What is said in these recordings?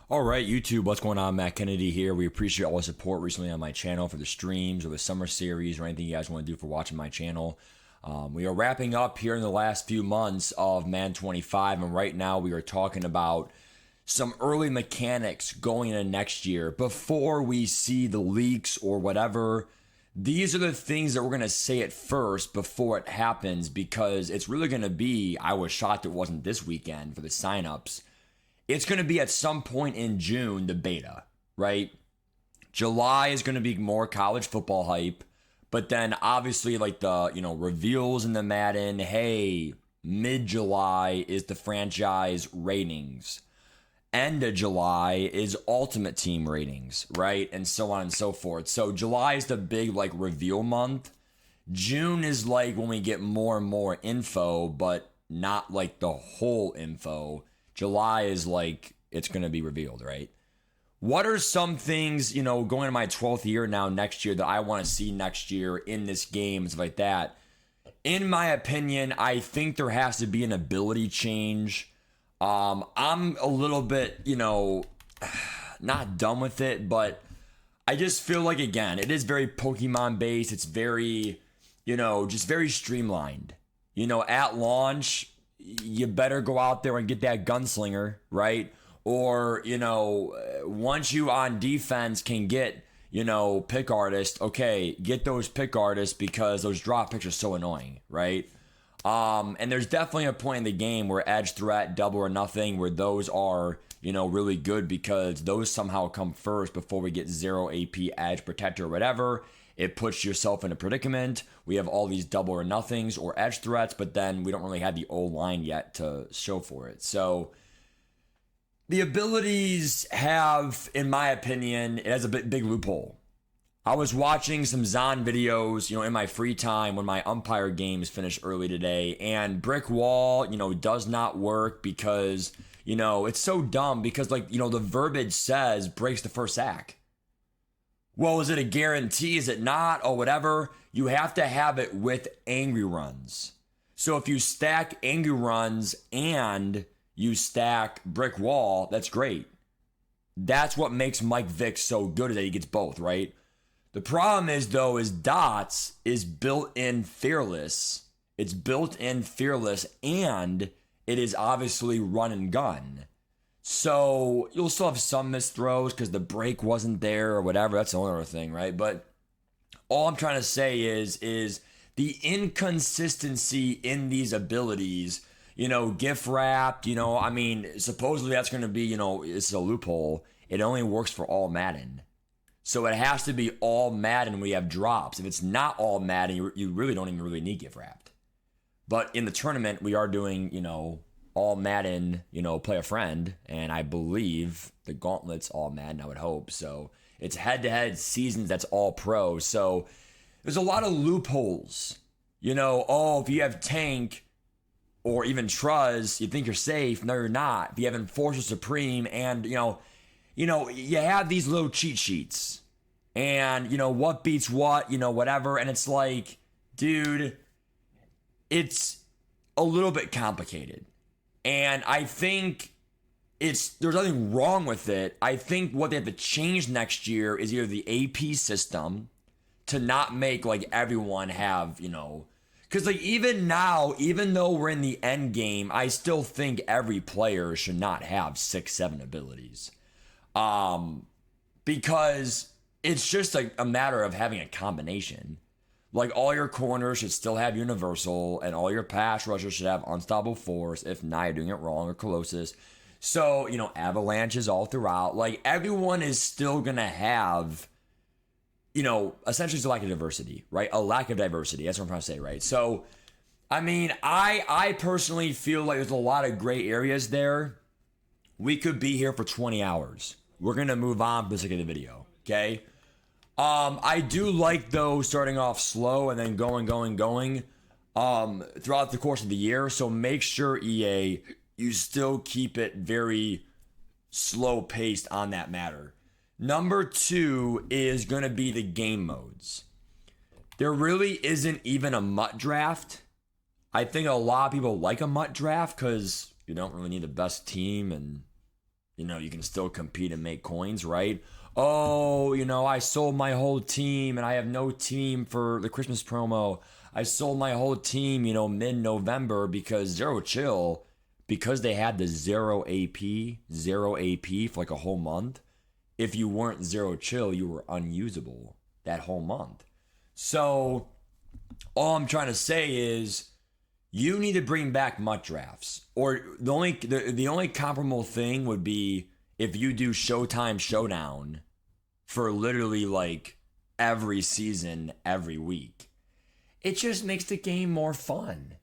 All right, YouTube, what's going on? Matt Kennedy here. We appreciate all the support recently on my channel for the streams or the summer series or anything you guys want to do for watching my channel. We are wrapping up here in the last few months of Madden 25, and right now we are talking about some early mechanics going into next year before we see the leaks or whatever. These are the things that we're going to say at first before it happens, because it's really going to be, I was shocked it wasn't this weekend for the signups. It's going to be at some point in June, the beta, right? July is going to be more college football hype. But then obviously like the, reveals in the Madden, hey, mid-July is the franchise ratings. End of July is ultimate team ratings, right? And so on and so forth. So July is the big like reveal month. June is like when we get more and more info, but not like the whole info. July is like it's going to be revealed, right? What are some things, going to my 12th year now next year that I want to see next year in this game and stuff like that? In my opinion, I think there has to be an ability change. I'm a little bit, not done with it, but I just feel like, again, it is very Pokemon based. It's very, just very streamlined. At launch, you better go out there and get that gunslinger, right? Or, once you on defense can get, pick artists, okay, get those pick artists because those drop picks are so annoying, right? And there's definitely a point in the game where edge threat, double or nothing, where those are, really good because those somehow come first before we get 0 AP edge protector or whatever. It puts yourself in a predicament. We have all these double or nothings or edge threats, but then we don't really have the old line yet to show for it. So the abilities have, in my opinion, it has a big loophole. I was watching some Zon videos, in my free time when my umpire games finished early today, and brick wall, does not work because, it's so dumb because the verbiage says breaks the first sack. Well, is it a guarantee? Is it not? Or whatever. You have to have it with angry runs. So if you stack angry runs and you stack brick wall, that's great. That's what makes Mike Vick so good, is that he gets both, right? The problem is, though, is dots is built in fearless. It's built in fearless, and it is obviously run and gun. So you'll still have some missed throws because the break wasn't there or whatever. That's another thing, right? But all I'm trying to say is the inconsistency in these abilities. Gift wrapped. Supposedly that's going to be, it's a loophole. It only works for all Madden. So it has to be all Madden when we have drops. If it's not all Madden, you really don't even really need gift wrapped. But in the tournament, we are doing, all Madden, play a friend, and I believe the gauntlet's all Madden, I would hope. So it's head-to-head seasons, that's all pro. So there's a lot of loopholes. If you have tank or even Truz, you think you're safe. No, you're not. If you have Enforcer Supreme and, you have these little cheat sheets. And, what beats what, whatever. And it's like, dude, it's a little bit complicated. And I think there's nothing wrong with it. I think what they have to change next year is either the AP system to not make everyone have, because even now, even though we're in the end game, I still think every player should not have 6-7 abilities. Because it's just a matter of having a combination. All your corners should still have universal, and all your pass rushers should have unstoppable force. If not, you're doing it wrong, or Colossus. So, avalanches all throughout. Everyone is still going to have, essentially it's a lack of diversity, right? A lack of diversity. That's what I'm trying to say, right? So, I personally feel like there's a lot of gray areas there. We could be here for 20 hours. We're going to move on for the sake of the video, okay? I do like, though, starting off slow and then going throughout the course of the year. So make sure, EA, you still keep it very slow paced on that matter. Number 2 is going to be the game modes. There really isn't even a MUT draft. I think a lot of people like a MUT draft because you don't really need the best team and you can still compete and make coins, right? Oh, I sold my whole team and I have no team for the Christmas promo. I sold my whole team, mid-November because Zero Chill, because they had the zero AP for like a whole month. If you weren't Zero Chill, you were unusable that whole month. So all I'm trying to say is you need to bring back MUT drafts. Or the only comparable thing would be if you do Showtime Showdown for literally like every season, every week. It just makes the game more fun.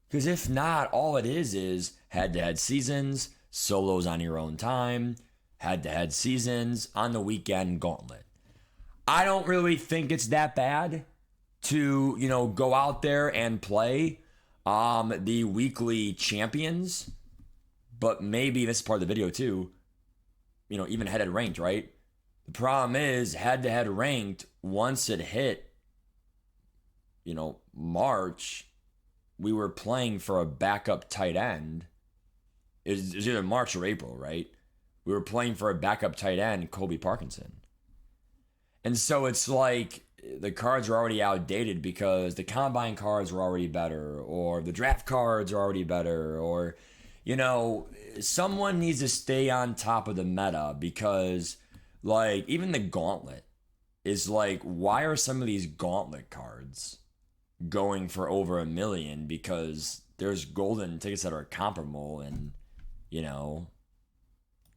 Because if not, all it is head-to-head seasons, solos on your own time, head-to-head seasons, on the weekend gauntlet. I don't really think it's that bad to, go out there and play the weekly champions. But maybe this is part of the video too, even head-to-head ranked, right? The problem is head-to-head ranked, once it hit, March, we were playing for a backup tight end. It was either March or April, right? We were playing for a backup tight end, Colby Parkinson. And so it's like the cards are already outdated because the combine cards are already better, or the draft cards are already better, or, someone needs to stay on top of the meta because, like, even the gauntlet is like, why are some of these gauntlet cards going for over $1 million? Because there's golden tickets that are comparable and,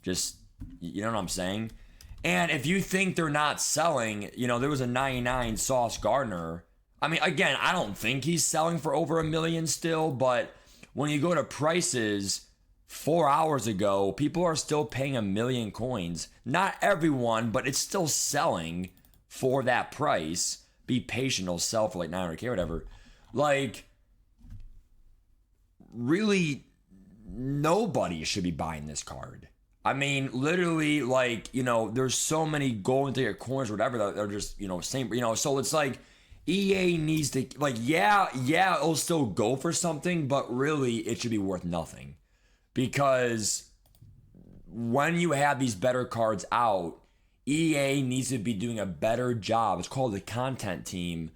just, you know what I'm saying? And if you think they're not selling, there was a 99 Sauce Gardner. I mean, again, I don't think he's selling for over $1 million still, but when you go to prices 4 hours ago, people are still paying 1 million coins. Not everyone, but it's still selling for that price. Be patient, it'll sell for like 900K or whatever. Like, really, nobody should be buying this card. I mean, literally, like, there's so many golden ticket coins or whatever that are just, same, so it's like EA needs to, like, yeah, it'll still go for something, but really it should be worth nothing. Because when you have these better cards out, EA needs to be doing a better job. It's called the content team.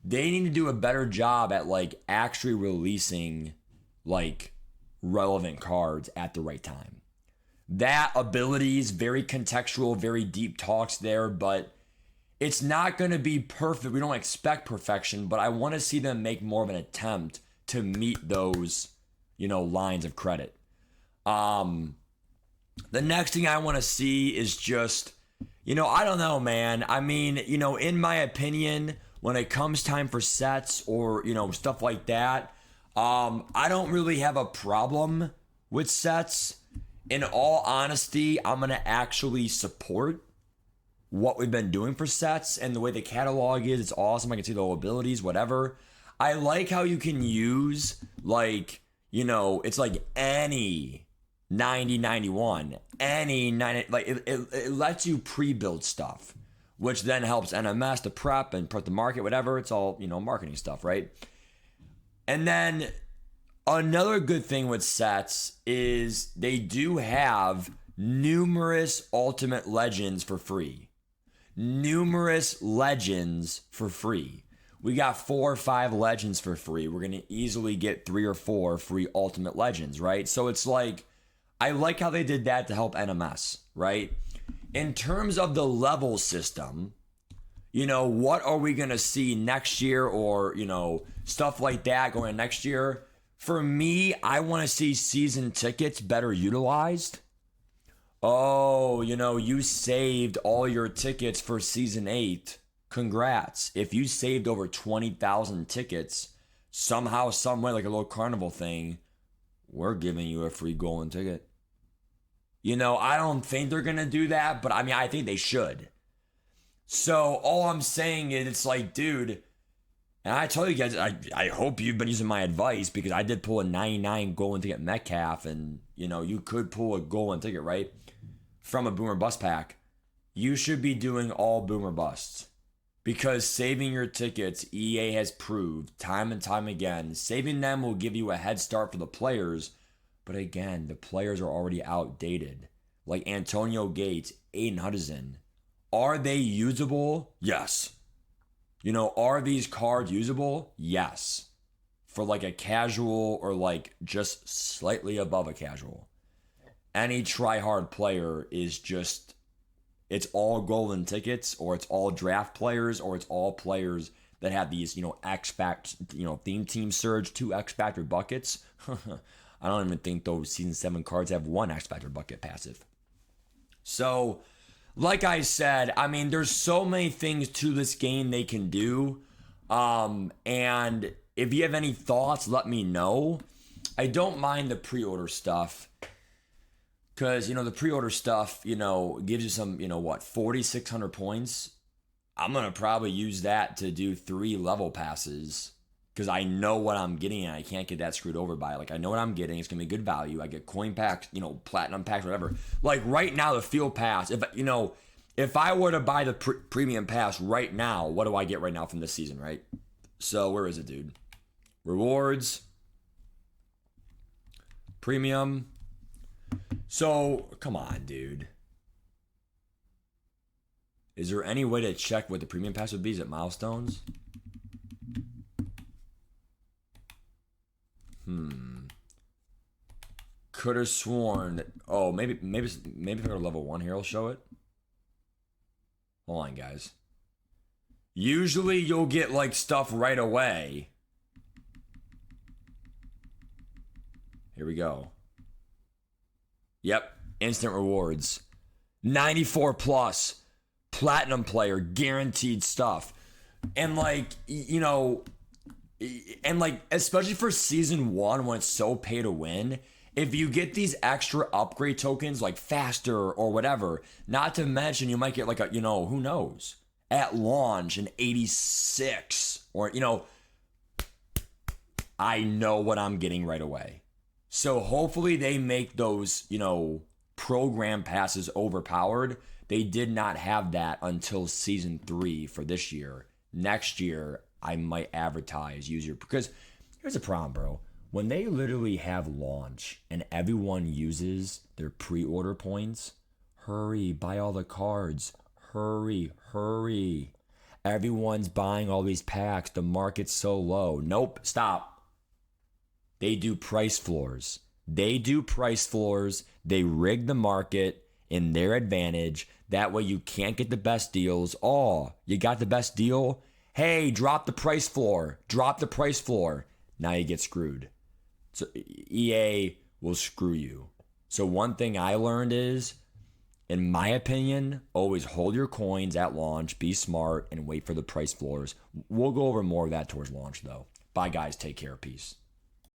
They need to do a better job at like actually releasing like relevant cards at the right time. That ability is very contextual, very deep talks there, but it's not going to be perfect. We don't expect perfection, but I want to see them make more of an attempt to meet those, lines of credit. The next thing I want to see is just, I don't know, man. I mean, in my opinion, when it comes time for sets or, stuff like that, I don't really have a problem with sets. In all honesty, I'm going to actually support what we've been doing for sets and the way the catalog is. It's awesome. I can see the abilities, whatever. I like how you can use, like, it's like any 90-91, any 90, like it lets you pre-build stuff, which then helps NMS to prep and prep the market, whatever. It's all, marketing stuff, right? And then another good thing with sets is they do have numerous Ultimate Legends for free. Numerous Legends for free. We got 4 or 5 Legends for free. We're going to easily get 3 or 4 free Ultimate Legends, right? So it's like, I like how they did that to help NMS, right? In terms of the level system, what are we going to see next year or, stuff like that going next year? For me, I want to see season tickets better utilized. Oh, you saved all your tickets for season 8. Congrats. If you saved over 20,000 tickets, somehow, some way, like a little carnival thing, we're giving you a free golden ticket. I don't think they're going to do that, but I mean, I think they should. So all I'm saying is it's like, dude, and I tell you guys, I hope you've been using my advice because I did pull a 99 golden ticket Metcalf and, you could pull a golden ticket, right? From a Boomer Bust pack. You should be doing all Boomer Busts because saving your tickets, EA has proved time and time again, saving them will give you a head start for the players. But again, the players are already outdated. like Antonio Gates, Aiden Hudson, are they usable? Yes. Are these cards usable? Yes. For like a casual or like just slightly above a casual. Any try-hard player is just, it's all golden tickets, or it's all draft players, or it's all players that have these, X Factor, theme team surge, 2 X Factor buckets. I don't even think those Season 7 cards have 1 X Factor bucket passive. So, like I said, I mean, there's so many things to this game they can do. And if you have any thoughts, let me know. I don't mind the pre-order stuff. Because, the pre-order stuff, gives you some, 4,600 points. I'm going to probably use that to do 3 level passes. Because I know what I'm getting and I can't get that screwed over by it. Like, I know what I'm getting. It's going to be good value. I get coin packs, platinum packs, whatever. Like, right now, the field pass, if I were to buy the premium pass right now, what do I get right now from this season, right? So, where is it, dude? Rewards. Premium. So, come on, dude. Is there any way to check what the premium pass would be? Is it milestones? Could have sworn that, oh, maybe if I go to level 1 here, I'll show it. Hold on, guys. Usually you'll get like stuff right away. Here we go. Yep, instant rewards. 94 plus. Platinum player, guaranteed stuff. And like, especially for season 1 when it's so pay to win, if you get these extra upgrade tokens like faster or whatever, not to mention you might get like a, who knows, at launch an 86 or, I know what I'm getting right away. So hopefully they make those, program passes overpowered. They did not have that until season 3 for this year. Next year, I might advertise user, because here's the problem, bro. When they literally have launch and everyone uses their pre-order points, hurry, buy all the cards. Hurry. Everyone's buying all these packs. The market's so low. Nope, stop. They do price floors. They rig the market in their advantage. That way you can't get the best deals. Oh, you got the best deal? Hey, drop the price floor. Now you get screwed. So EA will screw you. So one thing I learned is, in my opinion, always hold your coins at launch, be smart, and wait for the price floors. We'll go over more of that towards launch, though. Bye, guys. Take care. Peace.